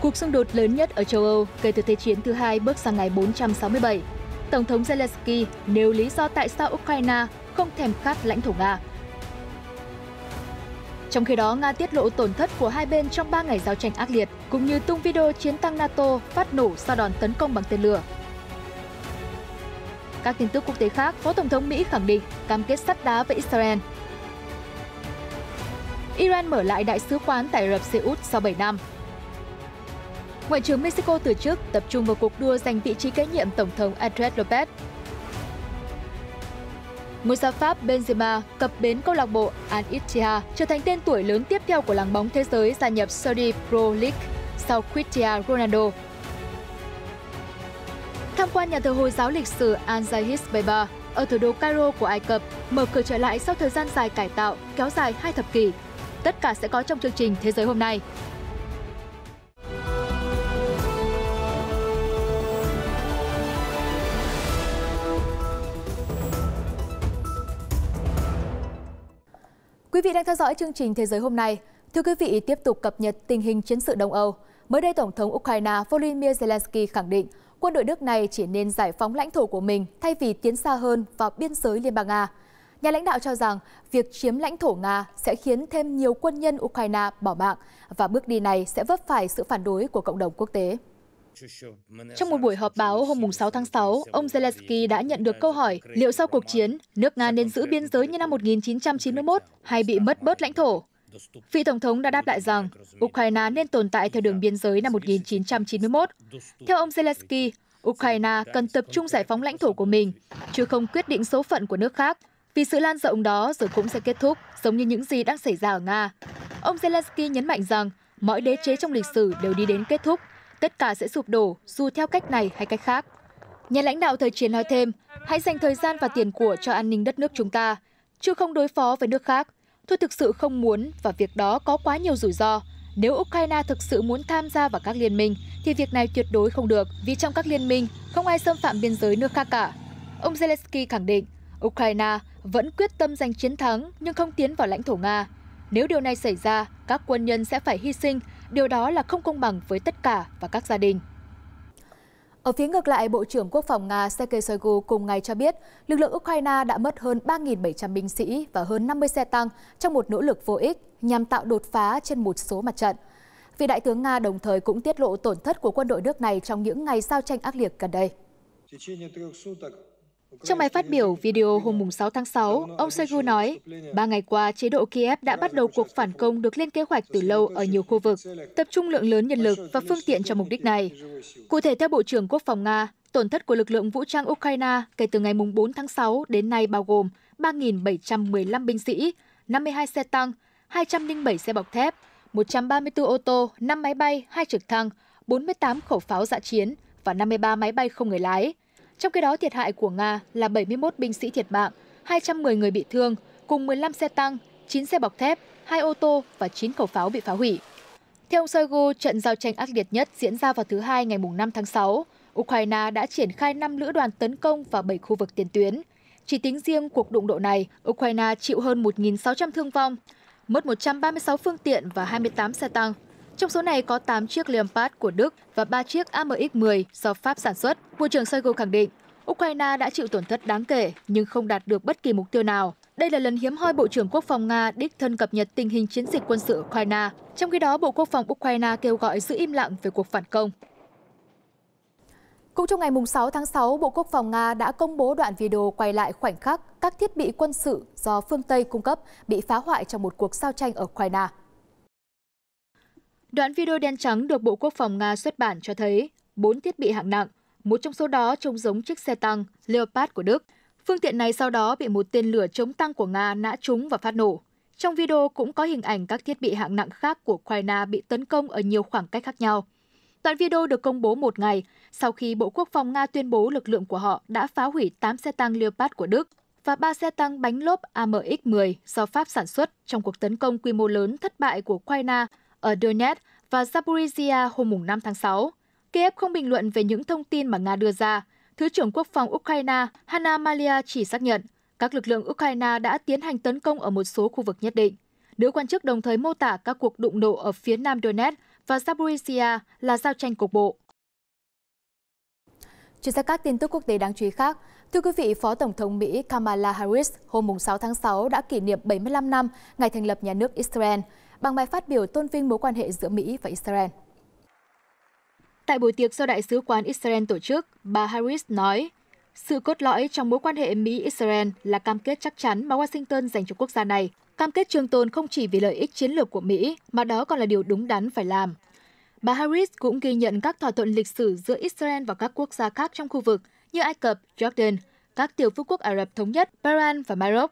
Cuộc xung đột lớn nhất ở châu Âu kể từ Thế chiến thứ hai bước sang ngày 467. Tổng thống Zelensky nêu lý do tại sao Ukraine không thèm khát lãnh thổ Nga. Trong khi đó, Nga tiết lộ tổn thất của hai bên trong 3 ngày giao tranh ác liệt, cũng như tung video chiến tăng NATO phát nổ sau đòn tấn công bằng tên lửa. Các tin tức quốc tế khác, Phó Tổng thống Mỹ khẳng định cam kết sắt đá với Israel. Iran mở lại đại sứ quán tại Ả Rập Xê Út sau 7 năm. Ngoại trưởng Mexico từ chức, tập trung vào cuộc đua giành vị trí kế nhiệm Tổng thống Andrés López. Ngôi sao Pháp Benzema cập bến câu lạc bộ Al Ittihad, trở thành tên tuổi lớn tiếp theo của làng bóng thế giới gia nhập Saudi Pro League sau Cristiano Ronaldo. Tham quan nhà thờ Hồi giáo lịch sử Al-Zahid Beba ở thủ đô Cairo của Ai Cập mở cửa trở lại sau thời gian dài cải tạo kéo dài 2 thập kỷ. Tất cả sẽ có trong chương trình Thế giới hôm nay. Quý vị đang theo dõi chương trình Thế giới hôm nay. Thưa quý vị, tiếp tục cập nhật tình hình chiến sự Đông Âu. Mới đây, Tổng thống Ukraine Volodymyr Zelensky khẳng định quân đội nước này chỉ nên giải phóng lãnh thổ của mình thay vì tiến xa hơn vào biên giới Liên bang Nga. Nhà lãnh đạo cho rằng việc chiếm lãnh thổ Nga sẽ khiến thêm nhiều quân nhân Ukraine bỏ mạng và bước đi này sẽ vấp phải sự phản đối của cộng đồng quốc tế. Trong một buổi họp báo hôm 6 tháng 6, ông Zelensky đã nhận được câu hỏi liệu sau cuộc chiến, nước Nga nên giữ biên giới như năm 1991 hay bị mất bớt lãnh thổ. Vị Tổng thống đã đáp lại rằng Ukraine nên tồn tại theo đường biên giới năm 1991. Theo ông Zelensky, Ukraine cần tập trung giải phóng lãnh thổ của mình, chứ không quyết định số phận của nước khác, vì sự lan rộng đó rồi cũng sẽ kết thúc, giống như những gì đang xảy ra ở Nga. Ông Zelensky nhấn mạnh rằng mọi đế chế trong lịch sử đều đi đến kết thúc, tất cả sẽ sụp đổ dù theo cách này hay cách khác. Nhà lãnh đạo thời chiến nói thêm, hãy dành thời gian và tiền của cho an ninh đất nước chúng ta, chứ không đối phó với nước khác. Tôi thực sự không muốn và việc đó có quá nhiều rủi ro. Nếu Ukraine thực sự muốn tham gia vào các liên minh thì việc này tuyệt đối không được, vì trong các liên minh không ai xâm phạm biên giới nước khác cả. Ông Zelensky khẳng định Ukraine vẫn quyết tâm giành chiến thắng nhưng không tiến vào lãnh thổ Nga. Nếu điều này xảy ra, các quân nhân sẽ phải hy sinh. Điều đó là không công bằng với tất cả và các gia đình. Ở phía ngược lại, Bộ trưởng Quốc phòng Nga Sergei Shoigu cùng ngày cho biết lực lượng Ukraine đã mất hơn 3.700 binh sĩ và hơn 50 xe tăng trong một nỗ lực vô ích nhằm tạo đột phá trên một số mặt trận. Vị đại tướng Nga đồng thời cũng tiết lộ tổn thất của quân đội nước này trong những ngày giao tranh ác liệt gần đây. Trong bài phát biểu video hôm 6 tháng 6, ông Shoigu nói, 3 ngày qua, chế độ Kiev đã bắt đầu cuộc phản công được lên kế hoạch từ lâu ở nhiều khu vực, tập trung lượng lớn nhân lực và phương tiện cho mục đích này. Cụ thể, theo Bộ trưởng Quốc phòng Nga, tổn thất của lực lượng vũ trang Ukraine kể từ ngày 4 tháng 6 đến nay bao gồm 3.715 binh sĩ, 52 xe tăng, 207 xe bọc thép, 134 ô tô, 5 máy bay, 2 trực thăng, 48 khẩu pháo dã chiến và 53 máy bay không người lái. Trong khi đó, thiệt hại của Nga là 71 binh sĩ thiệt mạng, 210 người bị thương, cùng 15 xe tăng, 9 xe bọc thép, 2 ô tô và 9 khẩu pháo bị phá hủy. Theo ông Shoigu, trận giao tranh ác liệt nhất diễn ra vào thứ Hai ngày 5 tháng 6. Ukraine đã triển khai 5 lữ đoàn tấn công vào 7 khu vực tiền tuyến. Chỉ tính riêng cuộc đụng độ này, Ukraine chịu hơn 1.600 thương vong, mất 136 phương tiện và 28 xe tăng. Trong số này có 8 chiếc Leopard của Đức và 3 chiếc AMX-10 do Pháp sản xuất. Bộ trưởng Shoigu khẳng định, Ukraine đã chịu tổn thất đáng kể nhưng không đạt được bất kỳ mục tiêu nào. Đây là lần hiếm hoi Bộ trưởng Quốc phòng Nga đích thân cập nhật tình hình chiến dịch quân sự Ukraine. Trong khi đó, Bộ Quốc phòng Ukraine kêu gọi giữ im lặng về cuộc phản công. Cũng trong ngày 6 tháng 6, Bộ Quốc phòng Nga đã công bố đoạn video quay lại khoảnh khắc các thiết bị quân sự do phương Tây cung cấp bị phá hoại trong một cuộc giao tranh ở Ukraine. Đoạn video đen trắng được Bộ Quốc phòng Nga xuất bản cho thấy 4 thiết bị hạng nặng, một trong số đó trông giống chiếc xe tăng Leopard của Đức. Phương tiện này sau đó bị một tên lửa chống tăng của Nga nã trúng và phát nổ. Trong video cũng có hình ảnh các thiết bị hạng nặng khác của Ukraine bị tấn công ở nhiều khoảng cách khác nhau. Đoạn video được công bố một ngày sau khi Bộ Quốc phòng Nga tuyên bố lực lượng của họ đã phá hủy 8 xe tăng Leopard của Đức và 3 xe tăng bánh lốp AMX-10 do Pháp sản xuất trong cuộc tấn công quy mô lớn thất bại của Ukraine ở Donetsk và Zaporizhia hôm 5 tháng 6. Kiev không bình luận về những thông tin mà Nga đưa ra. Thứ trưởng Quốc phòng Ukraine Hanna Malia chỉ xác nhận các lực lượng Ukraine đã tiến hành tấn công ở một số khu vực nhất định. Nữ quan chức đồng thời mô tả các cuộc đụng độ ở phía nam Donetsk và Zaporizhzhia là giao tranh cục bộ. Chuyển sang các tin tức quốc tế đáng chú ý khác. Thưa quý vị, Phó Tổng thống Mỹ Kamala Harris hôm 6 tháng 6 đã kỷ niệm 75 năm ngày thành lập nhà nước Israel bằng bài phát biểu tôn vinh mối quan hệ giữa Mỹ và Israel. Tại buổi tiệc do Đại sứ quán Israel tổ chức, bà Harris nói, sự cốt lõi trong mối quan hệ Mỹ-Israel là cam kết chắc chắn mà Washington dành cho quốc gia này. Cam kết trường tồn không chỉ vì lợi ích chiến lược của Mỹ, mà đó còn là điều đúng đắn phải làm. Bà Harris cũng ghi nhận các thỏa thuận lịch sử giữa Israel và các quốc gia khác trong khu vực như Ai Cập, Jordan, các tiểu vương quốc Ả Rập Thống Nhất, Bahrain và Maroc.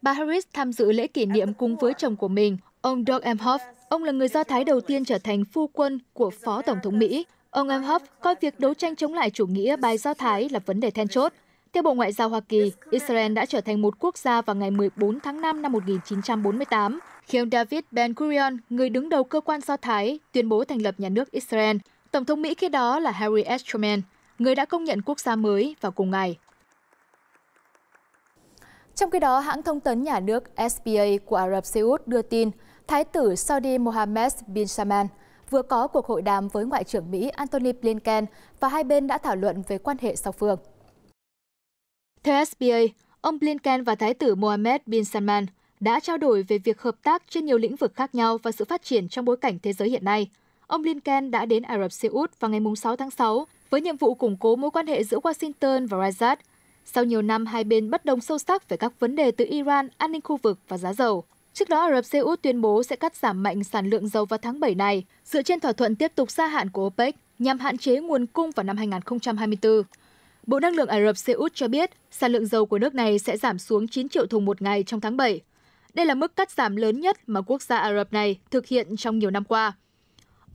Bà Harris tham dự lễ kỷ niệm cùng với chồng của mình, ông Doug Emhoff. Ông là người Do Thái đầu tiên trở thành phu quân của Phó Tổng thống Mỹ. Ông Emhoff coi việc đấu tranh chống lại chủ nghĩa bài Do Thái là vấn đề then chốt. Theo Bộ Ngoại giao Hoa Kỳ, Israel đã trở thành một quốc gia vào ngày 14 tháng 5 năm 1948, khi ông David Ben-Gurion, người đứng đầu cơ quan Do Thái, tuyên bố thành lập nhà nước Israel. Tổng thống Mỹ khi đó là Harry S. Truman, người đã công nhận quốc gia mới vào cùng ngày. Trong khi đó, hãng thông tấn nhà nước SPA của Ả Rập Xê Út đưa tin Thái tử Saudi Mohammed bin Salman vừa có cuộc hội đàm với Ngoại trưởng Mỹ Antony Blinken và hai bên đã thảo luận về quan hệ song phương. Theo SPA, ông Blinken và Thái tử Mohammed bin Salman đã trao đổi về việc hợp tác trên nhiều lĩnh vực khác nhau và sự phát triển trong bối cảnh thế giới hiện nay. Ông Blinken đã đến Ả Rập Xê Út vào ngày 6 tháng 6 với nhiệm vụ củng cố mối quan hệ giữa Washington và Riyadh. Sau nhiều năm, hai bên bất đồng sâu sắc về các vấn đề từ Iran, an ninh khu vực và giá dầu. Trước đó, Ả Rập Xê Út tuyên bố sẽ cắt giảm mạnh sản lượng dầu vào tháng 7 này, dựa trên thỏa thuận tiếp tục gia hạn của OPEC nhằm hạn chế nguồn cung vào năm 2024. Bộ Năng lượng Ả Rập Xê Út cho biết sản lượng dầu của nước này sẽ giảm xuống 9 triệu thùng một ngày trong tháng 7. Đây là mức cắt giảm lớn nhất mà quốc gia Ả Rập này thực hiện trong nhiều năm qua.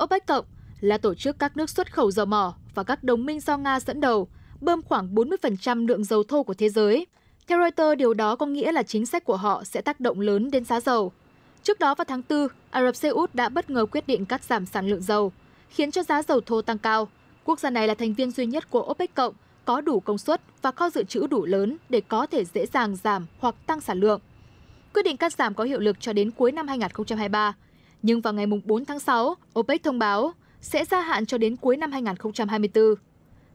OPEC Cộng là tổ chức các nước xuất khẩu dầu mỏ và các đồng minh do Nga dẫn đầu, bơm khoảng 40% lượng dầu thô của thế giới. Theo Reuters, điều đó có nghĩa là chính sách của họ sẽ tác động lớn đến giá dầu. Trước đó vào tháng 4, Ả Rập Xê Út đã bất ngờ quyết định cắt giảm sản lượng dầu, khiến cho giá dầu thô tăng cao. Quốc gia này là thành viên duy nhất của OPEC Cộng có đủ công suất và kho dự trữ đủ lớn để có thể dễ dàng giảm hoặc tăng sản lượng. Quyết định cắt giảm có hiệu lực cho đến cuối năm 2023, nhưng vào ngày 4 tháng 6, OPEC thông báo sẽ gia hạn cho đến cuối năm 2024.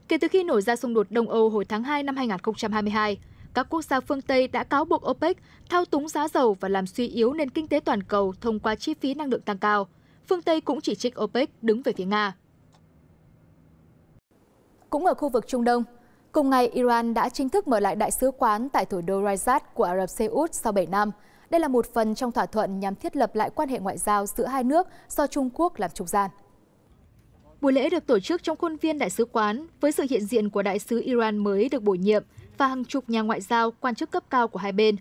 Kể từ khi nổ ra xung đột Đông Âu hồi tháng 2 năm 2022, các quốc gia phương Tây đã cáo buộc OPEC thao túng giá dầu và làm suy yếu nền kinh tế toàn cầu thông qua chi phí năng lượng tăng cao. Phương Tây cũng chỉ trích OPEC đứng về phía Nga. Cũng ở khu vực Trung Đông, cùng ngày Iran đã chính thức mở lại đại sứ quán tại thủ đô Riyadh của Ả Rập Xê Út sau 7 năm. Đây là một phần trong thỏa thuận nhằm thiết lập lại quan hệ ngoại giao giữa hai nước do Trung Quốc làm trung gian. Buổi lễ được tổ chức trong khuôn viên đại sứ quán với sự hiện diện của đại sứ Iran mới được bổ nhiệm và hàng chục nhà ngoại giao, quan chức cấp cao của hai bên.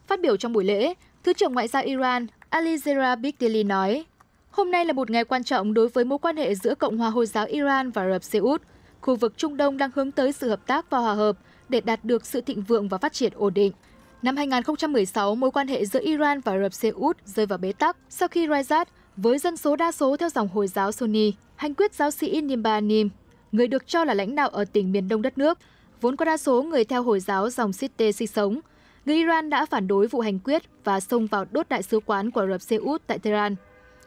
Phát biểu trong buổi lễ, Thứ trưởng Ngoại giao Iran Ali Zera Bigdeli nói, hôm nay là một ngày quan trọng đối với mối quan hệ giữa Cộng hòa Hồi giáo Iran và Ả Rập Xê Út. Khu vực Trung Đông đang hướng tới sự hợp tác và hòa hợp để đạt được sự thịnh vượng và phát triển ổn định. Năm 2016, mối quan hệ giữa Iran và Ả Rập Xê Út rơi vào bế tắc sau khi Riyadh, với dân số đa số theo dòng Hồi giáo Sunni, hành quyết giáo sĩ Nimba Nim, người được cho là lãnh đạo ở tỉnh miền đông đất nước, vốn có đa số người theo Hồi giáo dòng Shiite sinh sống. Người Iran đã phản đối vụ hành quyết và xông vào đốt đại sứ quán của Ả Rập Xê Út tại Tehran.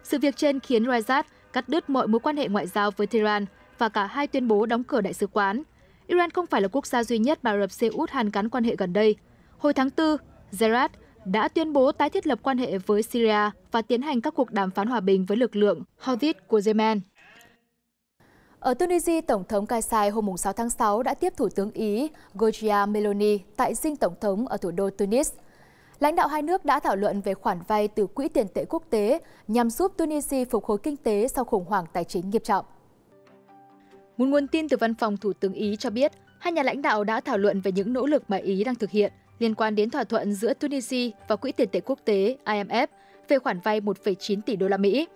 Sự việc trên khiến Riyadh cắt đứt mọi mối quan hệ ngoại giao với Tehran và cả hai tuyên bố đóng cửa đại sứ quán. Iran không phải là quốc gia duy nhất mà Ả Rập Xê Út hàn gắn quan hệ gần đây. Hồi tháng 4, Zerrat đã tuyên bố tái thiết lập quan hệ với Syria và tiến hành các cuộc đàm phán hòa bình với lực lượng Houthi của Yemen. Ở Tunisia, Tổng thống Kais Saied hôm 6 tháng 6 đã tiếp Thủ tướng Ý Giorgia Meloni tại dinh Tổng thống ở thủ đô Tunis. Lãnh đạo hai nước đã thảo luận về khoản vay từ Quỹ tiền tệ quốc tế nhằm giúp Tunisia phục hồi kinh tế sau khủng hoảng tài chính nghiêm trọng. Một nguồn tin từ văn phòng Thủ tướng Ý cho biết, hai nhà lãnh đạo đã thảo luận về những nỗ lực mà Ý đang thực hiện liên quan đến thỏa thuận giữa Tunisia và Quỹ tiền tệ quốc tế IMF về khoản vay 1,9 tỷ đô la Mỹ.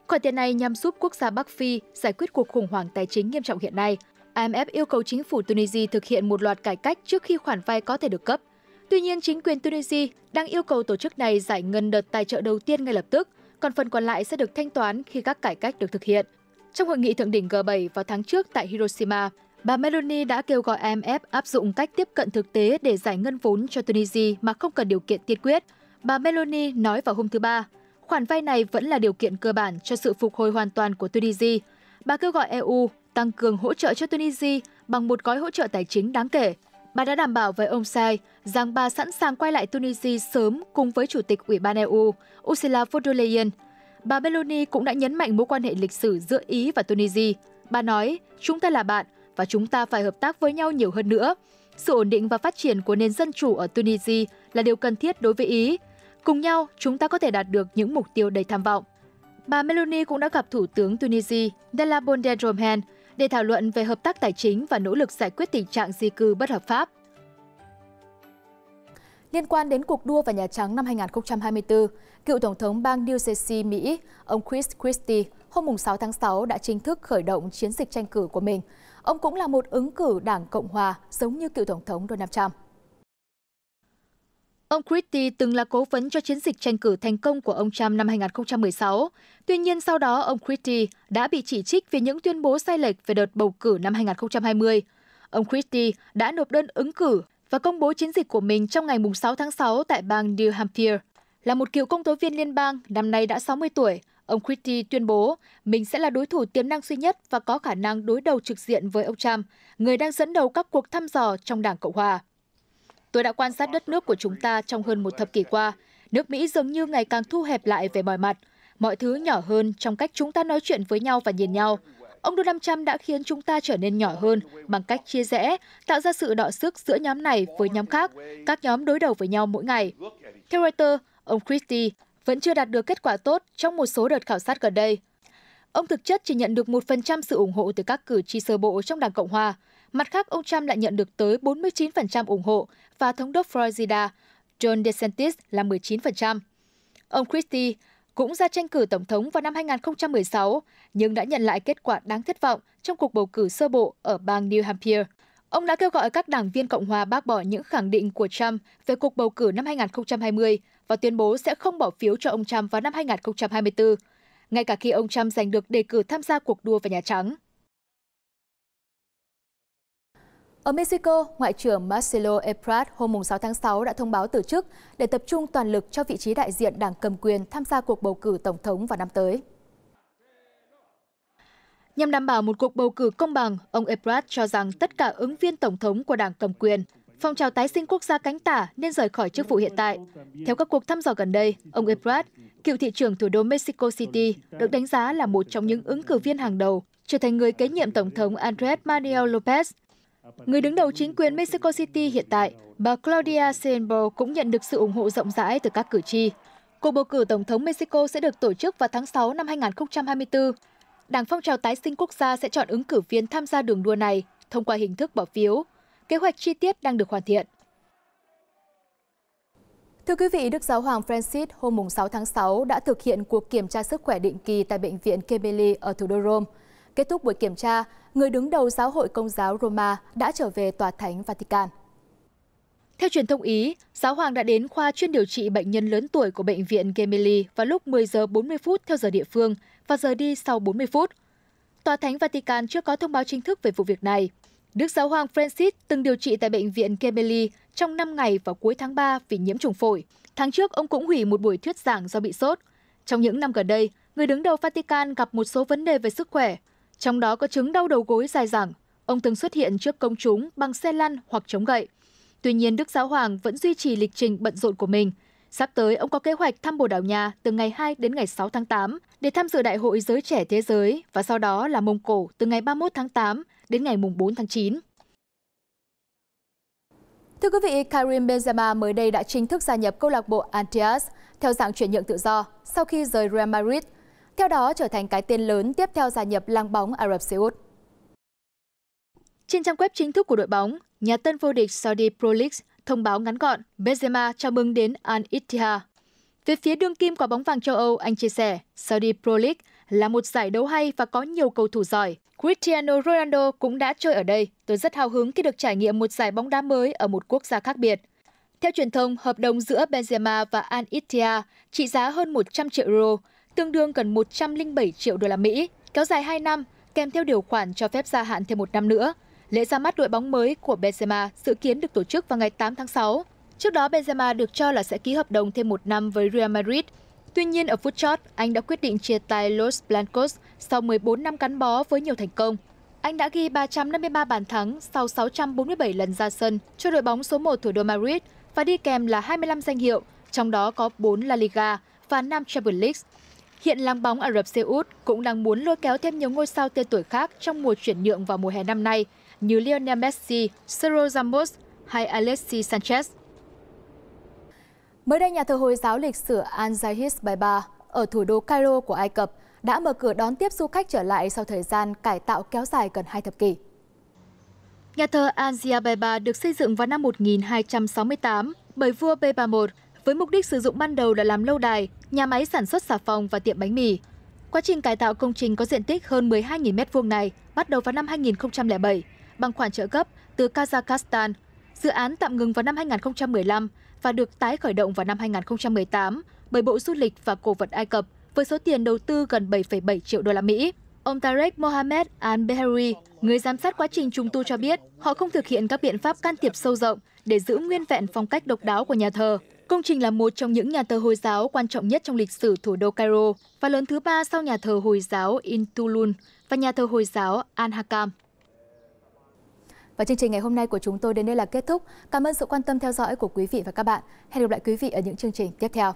Khoản tiền này nhằm giúp quốc gia Bắc Phi giải quyết cuộc khủng hoảng tài chính nghiêm trọng hiện nay. IMF yêu cầu chính phủ Tunisia thực hiện một loạt cải cách trước khi khoản vay có thể được cấp. Tuy nhiên, chính quyền Tunisia đang yêu cầu tổ chức này giải ngân đợt tài trợ đầu tiên ngay lập tức, còn phần còn lại sẽ được thanh toán khi các cải cách được thực hiện. Trong hội nghị thượng đỉnh G7 vào tháng trước tại Hiroshima, bà Meloni đã kêu gọi IMF áp dụng cách tiếp cận thực tế để giải ngân vốn cho Tunisia mà không cần điều kiện tiên quyết. Bà Meloni nói vào hôm thứ Ba, khoản vay này vẫn là điều kiện cơ bản cho sự phục hồi hoàn toàn của Tunisia. Bà kêu gọi EU tăng cường hỗ trợ cho Tunisia bằng một gói hỗ trợ tài chính đáng kể. Bà đã đảm bảo với ông Say rằng bà sẵn sàng quay lại Tunisia sớm cùng với Chủ tịch Ủy ban EU Ursula von der Leyen. Bà Meloni cũng đã nhấn mạnh mối quan hệ lịch sử giữa Ý và Tunisia. Bà nói, chúng ta là bạn và chúng ta phải hợp tác với nhau nhiều hơn nữa. Sự ổn định và phát triển của nền dân chủ ở Tunisia là điều cần thiết đối với Ý. Cùng nhau, chúng ta có thể đạt được những mục tiêu đầy tham vọng. Bà Meloni cũng đã gặp Thủ tướng Tunisia Della Bonderomhen để thảo luận về hợp tác tài chính và nỗ lực giải quyết tình trạng di cư bất hợp pháp. Liên quan đến cuộc đua vào Nhà Trắng năm 2024, cựu Tổng thống bang New Jersey, Mỹ, ông Chris Christie, hôm 6 tháng 6 đã chính thức khởi động chiến dịch tranh cử của mình. Ông cũng là một ứng cử Đảng Cộng Hòa, giống như cựu Tổng thống Donald Trump. Ông Christie từng là cố vấn cho chiến dịch tranh cử thành công của ông Trump năm 2016. Tuy nhiên, sau đó ông Christie đã bị chỉ trích vì những tuyên bố sai lệch về đợt bầu cử năm 2020. Ông Christie đã nộp đơn ứng cử và công bố chiến dịch của mình trong ngày 6 tháng 6 tại bang New Hampshire. Là một cựu công tố viên liên bang, năm nay đã 60 tuổi, ông Christie tuyên bố mình sẽ là đối thủ tiềm năng duy nhất và có khả năng đối đầu trực diện với ông Trump, người đang dẫn đầu các cuộc thăm dò trong Đảng Cộng Hòa. Tôi đã quan sát đất nước của chúng ta trong hơn một thập kỷ qua. Nước Mỹ dường như ngày càng thu hẹp lại về mọi mặt. Mọi thứ nhỏ hơn trong cách chúng ta nói chuyện với nhau và nhìn nhau. Ông Donald Trump đã khiến chúng ta trở nên nhỏ hơn bằng cách chia rẽ, tạo ra sự đọ sức giữa nhóm này với nhóm khác, các nhóm đối đầu với nhau mỗi ngày. Theo Reuters, ông Christie vẫn chưa đạt được kết quả tốt trong một số đợt khảo sát gần đây. Ông thực chất chỉ nhận được 1% sự ủng hộ từ các cử tri sơ bộ trong Đảng Cộng Hòa. Mặt khác, ông Trump lại nhận được tới 49% ủng hộ và thống đốc Florida Ron DeSantis là 19%. Ông Christie cũng ra tranh cử tổng thống vào năm 2016, nhưng đã nhận lại kết quả đáng thất vọng trong cuộc bầu cử sơ bộ ở bang New Hampshire. Ông đã kêu gọi các đảng viên Cộng hòa bác bỏ những khẳng định của Trump về cuộc bầu cử năm 2020 và tuyên bố sẽ không bỏ phiếu cho ông Trump vào năm 2024, ngay cả khi ông Trump giành được đề cử tham gia cuộc đua vào Nhà Trắng. Ở Mexico, Ngoại trưởng Marcelo Ebrard hôm 6 tháng 6 đã thông báo từ chức để tập trung toàn lực cho vị trí đại diện đảng cầm quyền tham gia cuộc bầu cử tổng thống vào năm tới. Nhằm đảm bảo một cuộc bầu cử công bằng, ông Ebrard cho rằng tất cả ứng viên tổng thống của đảng cầm quyền, phong trào tái sinh quốc gia cánh tả nên rời khỏi chức vụ hiện tại. Theo các cuộc thăm dò gần đây, ông Ebrard, cựu thị trưởng thủ đô Mexico City, được đánh giá là một trong những ứng cử viên hàng đầu, trở thành người kế nhiệm Tổng thống Andrés Manuel López. Người đứng đầu chính quyền Mexico City hiện tại, bà Claudia Sheinbaum cũng nhận được sự ủng hộ rộng rãi từ các cử tri. Cuộc bầu cử Tổng thống Mexico sẽ được tổ chức vào tháng 6 năm 2024. Đảng phong trào tái sinh quốc gia sẽ chọn ứng cử viên tham gia đường đua này thông qua hình thức bỏ phiếu. Kế hoạch chi tiết đang được hoàn thiện. Thưa quý vị, Đức Giáo hoàng Francis hôm 6 tháng 6 đã thực hiện cuộc kiểm tra sức khỏe định kỳ tại Bệnh viện Gemelli ở thủ đô Rome. Kết thúc buổi kiểm tra, người đứng đầu Giáo hội Công giáo Roma đã trở về Tòa Thánh Vatican. Theo truyền thông Ý, Giáo hoàng đã đến khoa chuyên điều trị bệnh nhân lớn tuổi của Bệnh viện Gemelli vào lúc 10 giờ 40 phút theo giờ địa phương và rời đi sau 40 phút. Tòa Thánh Vatican chưa có thông báo chính thức về vụ việc này. Đức Giáo hoàng Francis từng điều trị tại Bệnh viện Gemelli trong 5 ngày vào cuối tháng 3 vì nhiễm trùng phổi. Tháng trước, ông cũng hủy một buổi thuyết giảng do bị sốt. Trong những năm gần đây, người đứng đầu Vatican gặp một số vấn đề về sức khỏe, trong đó có chứng đau đầu gối dai dẳng. Ông từng xuất hiện trước công chúng bằng xe lăn hoặc chống gậy. Tuy nhiên, Đức Giáo hoàng vẫn duy trì lịch trình bận rộn của mình. Sắp tới, ông có kế hoạch thăm Bồ Đào Nha từ ngày 2 đến ngày 6 tháng 8 để tham dự Đại hội Giới Trẻ Thế Giới và sau đó là Mông Cổ từ ngày 31 tháng 8 đến ngày 4 tháng 9. Thưa quý vị, Karim Benzema mới đây đã chính thức gia nhập câu lạc bộ Al-Ittihad theo dạng chuyển nhượng tự do sau khi rời Real Madrid. Theo đó, trở thành cái tên lớn tiếp theo gia nhập làng bóng Ả Rập Xê Út. Trên trang web chính thức của đội bóng, nhà tân vô địch Saudi Pro League thông báo ngắn gọn Benzema chào mừng đến Al-Ittihad. Về phía đương kim quả bóng vàng châu Âu, anh chia sẻ Saudi Pro League là một giải đấu hay và có nhiều cầu thủ giỏi. Cristiano Ronaldo cũng đã chơi ở đây. Tôi rất hào hứng khi được trải nghiệm một giải bóng đá mới ở một quốc gia khác biệt. Theo truyền thông, hợp đồng giữa Benzema và Al-Ittihad trị giá hơn 100 triệu euro, tương đương gần 107 triệu đô la Mỹ, kéo dài 2 năm, kèm theo điều khoản cho phép gia hạn thêm 1 năm nữa. Lễ ra mắt đội bóng mới của Benzema dự kiến được tổ chức vào ngày 8 tháng 6. Trước đó, Benzema được cho là sẽ ký hợp đồng thêm 1 năm với Real Madrid. Tuy nhiên, ở phút chót, anh đã quyết định chia tay Los Blancos sau 14 năm gắn bó với nhiều thành công. Anh đã ghi 353 bàn thắng sau 647 lần ra sân cho đội bóng số 1 thủ đô Madrid và đi kèm là 25 danh hiệu, trong đó có 4 La Liga và 5 Champions League. Hiện làng bóng Ả Rập Xê Út cũng đang muốn lôi kéo thêm nhiều ngôi sao tên tuổi khác trong mùa chuyển nhượng vào mùa hè năm nay như Lionel Messi, Sergio Ramos hay Alexis Sanchez. Mới đây, nhà thờ Hồi giáo lịch sử Al-Zahid Baiba ở thủ đô Cairo của Ai Cập đã mở cửa đón tiếp du khách trở lại sau thời gian cải tạo kéo dài gần 2 thập kỷ. Nhà thờ Al-Zahid Baiba được xây dựng vào năm 1268 bởi vua Baiba I với mục đích sử dụng ban đầu là làm lâu đài, nhà máy sản xuất xà phòng và tiệm bánh mì. Quá trình cải tạo công trình có diện tích hơn 12.000 m² này bắt đầu vào năm 2007 bằng khoản trợ cấp từ Kazakhstan. Dự án tạm ngừng vào năm 2015 và được tái khởi động vào năm 2018 bởi Bộ Du lịch và Cổ vật Ai Cập với số tiền đầu tư gần 7,7 triệu đô la Mỹ. Ông Tarek Mohammed Al-Behri, người giám sát quá trình trùng tu cho biết, họ không thực hiện các biện pháp can thiệp sâu rộng để giữ nguyên vẹn phong cách độc đáo của nhà thờ. Công trình là một trong những nhà thờ Hồi giáo quan trọng nhất trong lịch sử thủ đô Cairo và lớn thứ 3 sau nhà thờ Hồi giáo Intulun và nhà thờ Hồi giáo Al-Hakam. Và chương trình ngày hôm nay của chúng tôi đến đây là kết thúc. Cảm ơn sự quan tâm theo dõi của quý vị và các bạn. Hẹn gặp lại quý vị ở những chương trình tiếp theo.